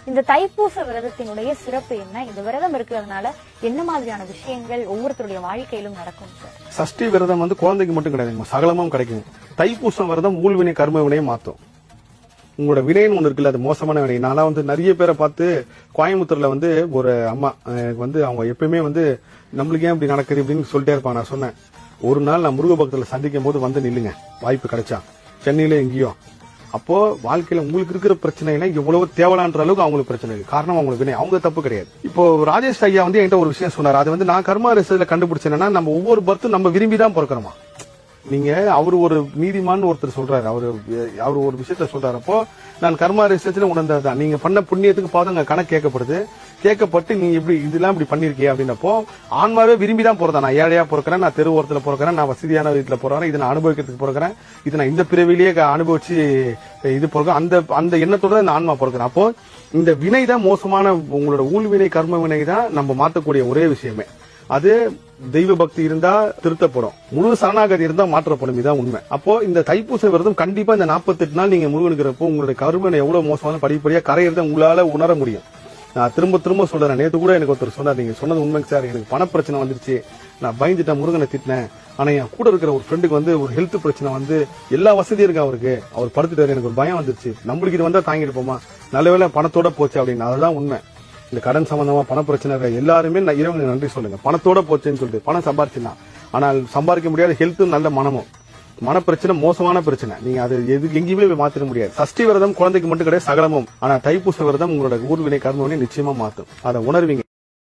இந்த தைப்பூச விரதத்தினுடைய சிறப்பு என்ன? இந்த விரதம் இருக்கிறதுனால என்ன மாதிரியான விஷயங்கள் ஒவ்வொருத்தருடைய வாழ்க்கையிலும் நடக்கும் சார்? சஷ்டி விரதம் குழந்தைக்கு மட்டும் கிடையாது, சகலமும் கிடைக்கும். தைப்பூசம் விரதம் ஊழ்வினை கர்ம வினையை மாத்தும். உங்களோட வினைன்னு ஒண்ணு இருக்குல்ல, அது மோசமான வினை. நான் நிறைய பேரை பார்த்து கோயம்புத்தூர்ல ஒரு அம்மா எனக்கு அவங்க எப்பயுமே நம்மளுக்கு ஏன் இப்படி நடக்குது அப்படின்னு சொல்லிட்டே இருப்பாங்க. நான் சொன்னேன், ஒரு நாள் நான் முருக பக்தர்ல சந்திக்கும் போது நில்லுங்க, வாய்ப்பு கிடைச்சா சென்னையில எங்கேயோ. அப்போ வாழ்க்கையில உங்களுக்கு இருக்கிற பிரச்சனைனா எவ்வளவு தேவலான்ற அளவுக்கு அவங்களுக்கு பிரச்சனை இருக்கு. காரணம் அவங்களுக்கு வினை, அவங்க தப்பு கிடையாது. இப்போ ராஜேஷ் ஐயா என்கிட்ட ஒரு விஷயம் சொன்னார். அது நான் கர்மா ரிசர்ச்ல கண்டுபிடிச்சேன்னா, நம்ம ஒவ்வொரு பர்த்தும் நம்ம விரும்பிதான் பிறக்கிறோமா. நீங்க அவரு ஒரு நீதிமான் ஒருத்தர் சொல்றாரு, அவரு ஒரு விஷயத்த சொல்றாரு. அப்போ நான் கர்மா ரிசர்ச்ல உணர்ந்ததுதான், நீங்க பண்ண புண்ணியத்துக்கு பாதங்க கணக்கு கேட்கப்பட்டு நீ இதெல்லாம் இப்படி பண்ணிருக்கே அப்படின்னப்போ ஆன்மாவே விரும்பிதான் போறதா. நான் ஏழையா பிறக்கிறேன், நான் தெரு ஓரத்துல பிறக்கிறேன், நான் வசதியான வீட்டுல பிறக்கிறேன், இதை நான் அனுபவிக்கிறதுக்கு பிறக்கிறேன், இதை நான் இந்த பிறவிலேயே அனுபவிச்சு இது பிறகு அந்த எண்ணத்தோட இந்த ஆன்மா பிறக்கிறேன். அப்போ இந்த வினை தான் மோசமான, உங்களோட ஊழ்வினை கர்ம வினை தான் நம்ம மாற்றக்கூடிய ஒரே விஷயமே. அது தெய்வ பக்தி இருந்தா திருத்தப்படும், முழு சரணாகதி இருந்தா மாற்றப்படும். இதுதான் உண்மை. அப்போ இந்த தைப்பூச விரதம் கண்டிப்பா இந்த 48 நாள் நீங்க முருகனுக்கிறப்போ உங்களுடைய கருமனை எவ்வளவு மோசமான படிப்படியா கரையிறத உங்களால உணர முடியும். நான் திரும்ப சொல்றேன். நேற்று கூட எனக்கு ஒருத்தர் சொன்னார், நீங்க சொன்னது உண்மைங்க சார், எனக்கு பணப்பிரச்சனை வந்துருச்சு, நான் பயந்துட்டேன், முருகனை திட்டினேன். ஆனா என் கூட இருக்கிற ஒரு ஃப்ரெண்டுக்கு ஒரு ஹெல்த் பிரச்சனை எல்லா வசதியும் இருக்கு அவருக்கு, அவர் படுத்துட்டாரு, எனக்கு ஒரு பயம் வந்துருச்சு, நம்மளுக்கு இது வந்தா தாங்கிட்டு போமா, நல்லவேளை பணத்தோட போச்சு அப்படின்னு. அதுதான் உண்மை. இந்த கடன் சம்பந்தமா பண பிரச்சனை எல்லாருமே இறைவனுக்கு நன்றி சொல்லுங்க. பணத்தோட போச்சுன்னு சொல்லிட்டு பணம் சம்பாரிச்சுனா, ஆனால் சம்பாதிக்க முடியாத ஹெல்த்தும் நல்ல மனமும். மனப்பிரச்சனை மோசமான பிரச்சனை, நீங்க அது எங்கேயுமே மாத்திர முடியாது. சஷ்டி விரதம் குழந்தைக்கு மட்டும் கிடையாது, சகலமும். ஆனா தைப்பூச விரதம் உங்களோட ஊர்வினை கர்மவினை நிச்சயமா மாத்தும். அதை உணர்வீங்க.